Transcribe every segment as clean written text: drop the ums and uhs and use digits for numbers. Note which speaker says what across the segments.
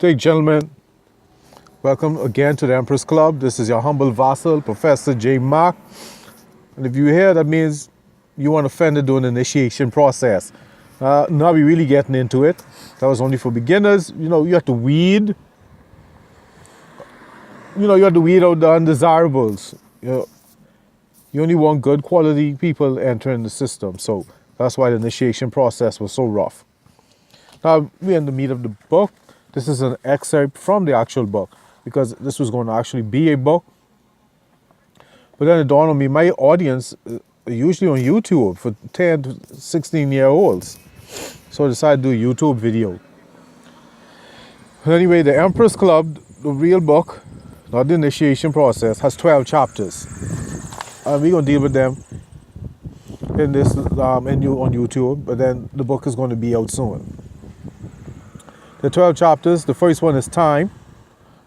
Speaker 1: Good day, gentlemen. Welcome again to the Empress Club. This is your humble vassal, Professor J. Mark. And if you're here, that means you want to offender during the initiation process. Now we're really getting into it. That was only for beginners. You have to weed. You have to weed out the undesirables. You only want good quality people entering the system. So that's why the initiation process was so rough. Now we're in the meat of the book. This is an excerpt from the actual book because this was going to actually be a book. But then it dawned on me, my audience are usually on YouTube for 10 to 16-year-olds. So I decided to do a YouTube video. But anyway, the Empress Club, the real book, not the initiation process, has 12 chapters. And we're going to deal with them in this on YouTube, but then the book is going to be out soon. The 12 chapters, the first one is Time.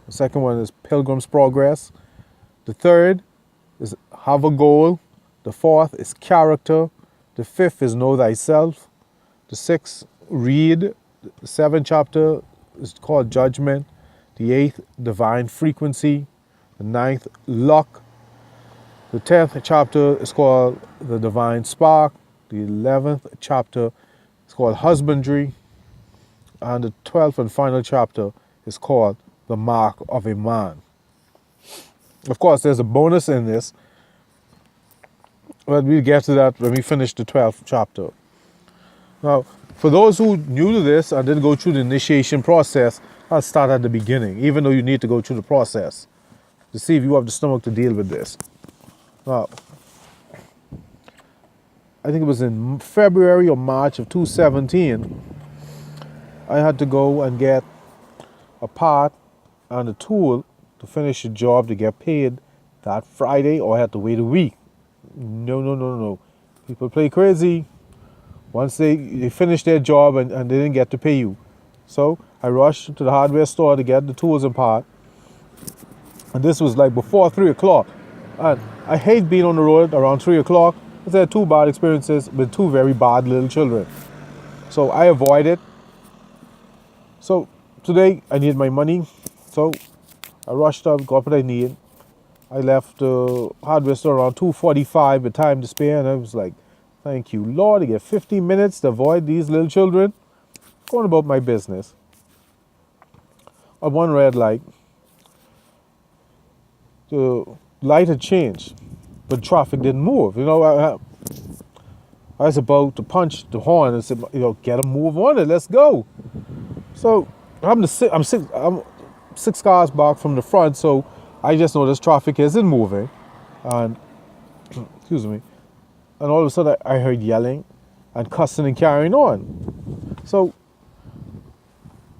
Speaker 1: The second one is Pilgrim's Progress. The third is Have a Goal. The fourth is Character. The fifth is Know Thyself. The sixth, Read. The seventh chapter is called Judgment. The eighth, Divine Frequency. The ninth, Luck. The 10th chapter is called The Divine Spark. The 11th chapter is called Husbandry. And the 12th and final chapter is called The Mark of a Man. Of course, there's a bonus in this, but we'll get to that when we finish the 12th chapter. Now, for those who are new to this and didn't go through the initiation process, I'll start at the beginning, even though you need to go through the process to see if you have the stomach to deal with this. Now, I think it was in February or March of 2017, I had to go and get a part and a tool to finish a job to get paid that Friday, or I had to wait a week. No. People play crazy once they finish their job and they didn't get to pay you. So I rushed to the hardware store to get the tools and part. And this was like before 3 o'clock. And I hate being on the road around 3 o'clock because I had two bad experiences with two very bad little children. So I avoided. So today I need my money. So I rushed up, got what I need. I left the hardware store around 2:45 with time to spare, and I was like, thank you, Lord, I get 15 minutes to avoid these little children. Going about my business. At one red light, the light had changed, but traffic didn't move. I was about to punch the horn and say, get a move on it, let's go. So I'm 6 cars back from the front, so I just noticed traffic isn't moving, and excuse me, and all of a sudden I heard yelling and cussing and carrying on. So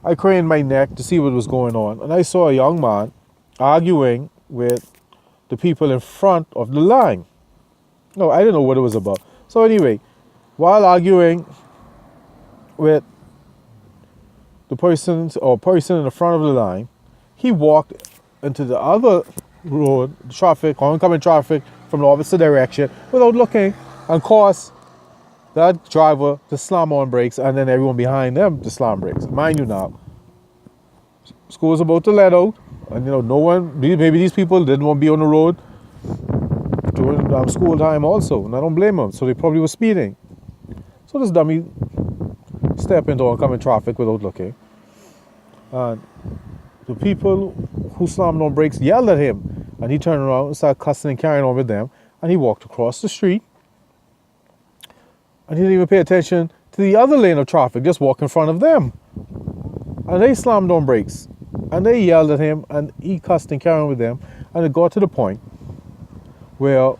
Speaker 1: I craned my neck to see what was going on, and I saw a young man arguing with the people in front of the line. No, I didn't know what it was about. So anyway, while arguing with the person in the front of the line, he walked into the other road, oncoming traffic from the opposite direction without looking, and caused that driver to slam on brakes and then everyone behind them to slam brakes. Mind you now, school's about to let out, and no one, maybe these people didn't want to be on the road during school time also, and I don't blame them, so they probably were speeding. So this dummy stepped into oncoming traffic without looking. And the people who slammed on brakes yelled at him, and he turned around and started cussing and carrying on with them, and he walked across the street, and he didn't even pay attention to the other lane of traffic, just walk in front of them. And they slammed on brakes, and they yelled at him, and he cussed and carried on with them, and it got to the point where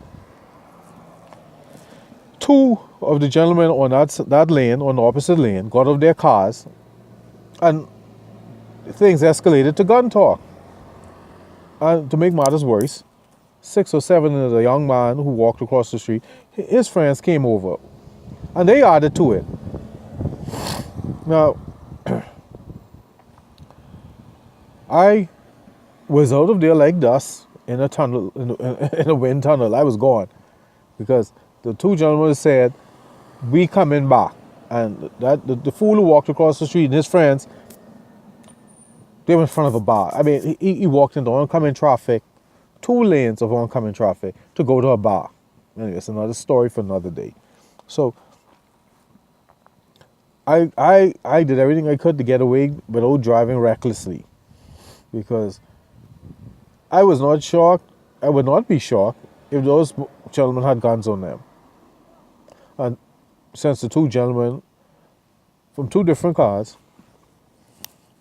Speaker 1: two of the gentlemen on that lane, on the opposite lane, got out of their cars, and things escalated to gun talk. And to make matters worse, 6 or 7 of the young man who walked across the street, his friends came over, and they added to it. Now, I was out of there like dust in a tunnel, in a wind tunnel. I was gone because the two gentlemen said, "We coming back," and that the fool who walked across the street and his friends They were in front of a bar. I mean, he walked into oncoming traffic, 2 lanes of oncoming traffic to go to a bar. Anyway, it's another story for another day. So I did everything I could to get away without driving recklessly, because I was not shocked. I would not be shocked if those gentlemen had guns on them. And since the two gentlemen from two different cars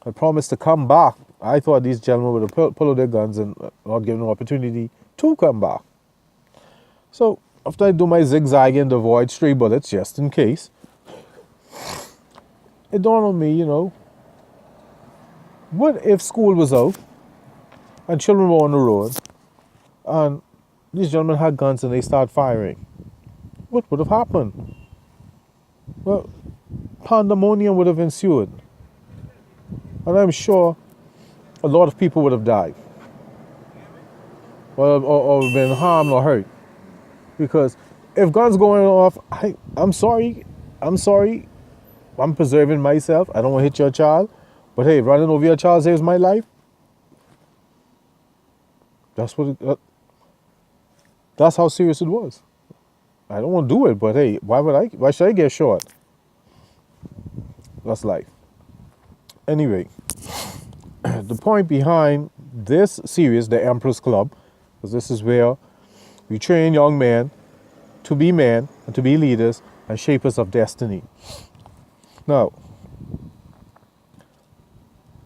Speaker 1: had promised to come back, I thought these gentlemen would have pulled out their guns and not given an opportunity to come back. So after I do my zigzagging to avoid stray bullets, just in case, it dawned on me, what if school was out and children were on the road and these gentlemen had guns and they start firing? What would have happened? Well, pandemonium would have ensued. And I'm sure a lot of people would have died. Or been harmed or hurt. Because if guns going off, I'm sorry. I'm preserving myself. I don't want to hit your child. But hey, running over your child saves my life. That's that's how serious it was. I don't want to do it, but hey, why should I get shot? That's life. Anyway, the point behind this series, The Emperor's Club, because this is where we train young men to be men and to be leaders and shapers of destiny. Now,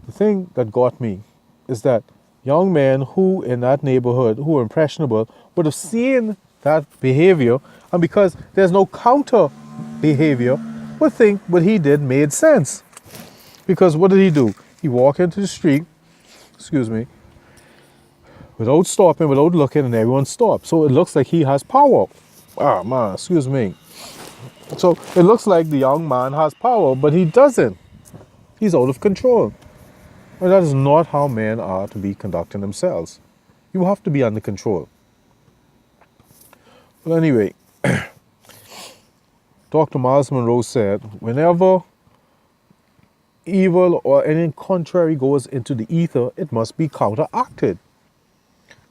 Speaker 1: the thing that got me is that young men who in that neighborhood, who are impressionable, would have seen that behavior, and because there's no counter behavior, would think what he did made sense. Because what did he do? He walked into the street, without stopping, without looking, and everyone stopped. So it looks like he has power. Ah, man, excuse me. So it looks like the young man has power, but he doesn't. He's out of control. And that is not how men are to be conducting themselves. You have to be under control. But anyway, Dr. Miles Monroe said, whenever evil or anything contrary goes into the ether, it must be counteracted.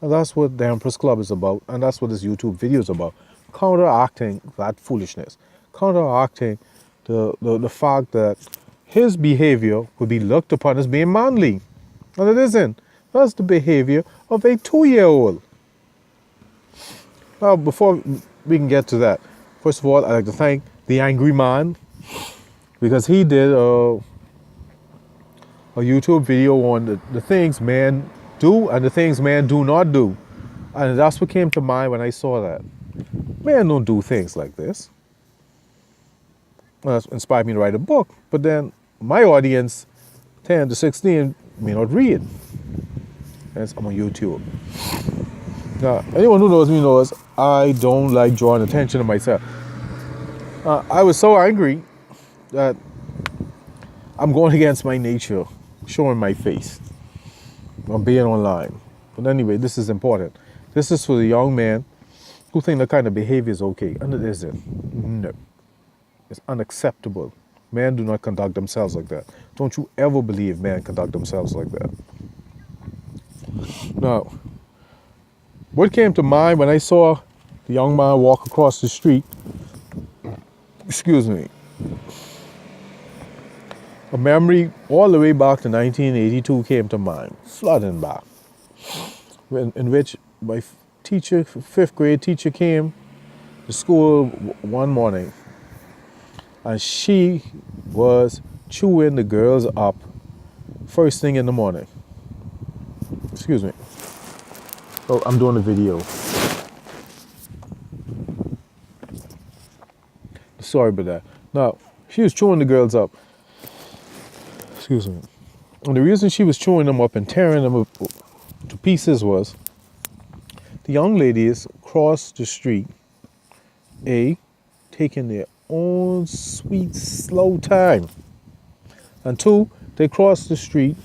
Speaker 1: And that's what the Emperor's Club is about, and that's what this YouTube video is about. Counteracting that foolishness. Counteracting the fact that his behavior would be looked upon as being manly. And it isn't. That's the behavior of a 2-year-old. Now, before we can get to that, first of all, I'd like to thank the Angry Man, because he did a YouTube video on the things men do and the things men do not do. And that's what came to mind when I saw that. Men don't do things like this. Well, that's inspired me to write a book, but then my audience, 10 to 16, may not read. Hence, I'm on YouTube. Now, anyone who knows me knows I don't like drawing attention to myself. I was so angry that I'm going against my nature, showing my face. I'm being online. But anyway, this is important. This is for the young man who think that kind of behavior is okay, and it isn't. No. It's unacceptable. Men do not conduct themselves like that. Don't you ever believe men conduct themselves like that. Now, what came to mind when I saw the young man walk across the street, a memory all the way back to 1982 came to mind, flooding back, in which my teacher, 5th grade teacher, came to school one morning, and she was chewing the girls up first thing in the morning. Excuse me. Oh, I'm doing a video. Sorry about that. Now, she was chewing the girls up. Excuse me. And the reason she was chewing them up and tearing them up to pieces was the young ladies crossed the street, taking their own sweet, slow time. And 2, they crossed the street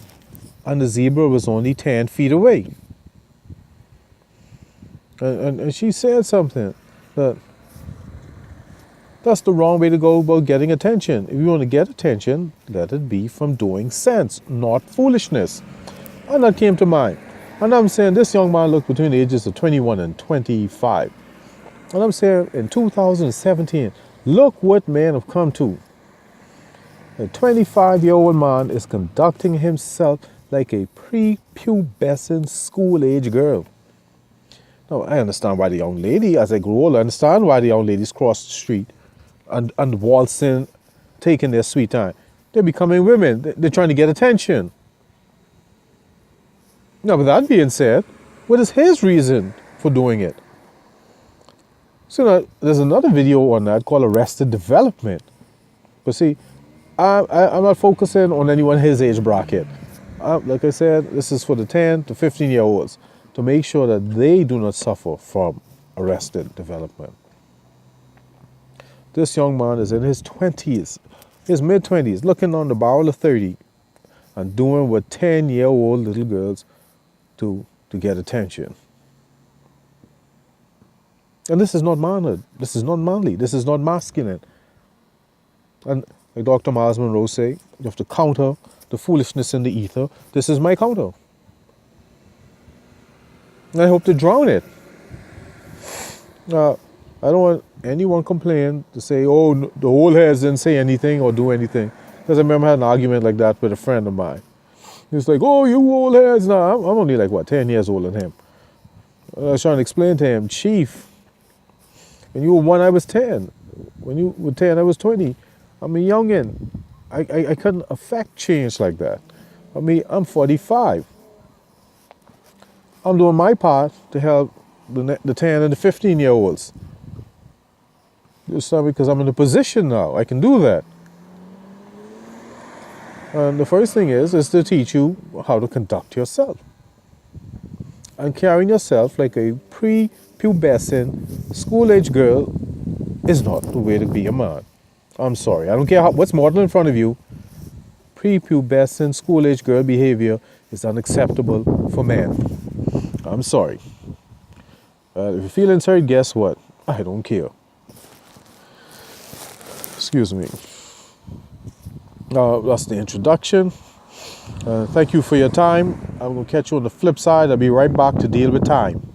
Speaker 1: and the zebra was only 10 feet away. And she said something that That's the wrong way to go about getting attention. If you want to get attention, let it be from doing sense, not foolishness. And that came to mind. And I'm saying this young man looked between the ages of 21 and 25. And I'm saying in 2017, look what men have come to. A 25-year-old man is conducting himself like a prepubescent school-age girl. Now, I understand why the young lady, as I grew older, I understand why the young ladies cross the street and waltzing, taking their sweet time. They're becoming women. They're trying to get attention. Now, with that being said, what is his reason for doing it? So now, there's another video on that called Arrested Development. But see, I'm not focusing on anyone his age bracket. Like I said, this is for the 10 to 15-year-olds to make sure that they do not suffer from arrested development. This young man is in his 20s, his mid-20s, looking on the barrel of 30 and doing what 10-year-old little girls do to get attention. And this is not manhood. This is not manly. This is not masculine. And like Dr. Miles Monroe say, you have to counter the foolishness in the ether. This is my counter. And I hope to drown it. I don't want anyone complain to say, oh, the old heads didn't say anything or do anything. Because I remember I had an argument like that with a friend of mine. He was like, oh, you old heads. Now, I'm only like, 10 years older than him. I was trying to explain to him, Chief, when you were 1, I was 10. When you were 10, I was 20. I'm a youngin'. I couldn't affect change like that. I mean, I'm 45. I'm doing my part to help the 10 and the 15-year-olds. Just because I'm in a position now. I can do that. And the first thing is to teach you how to conduct yourself. And carrying yourself like a prepubescent school-age girl is not the way to be a man. I'm sorry. I don't care what's modeled in front of you. Prepubescent school-age girl behavior is unacceptable for men. I'm sorry. If you're feeling sorry, guess what? I don't care. Excuse me. That's the introduction. Thank you for your time. I'm going to catch you on the flip side. I'll be right back to deal with time.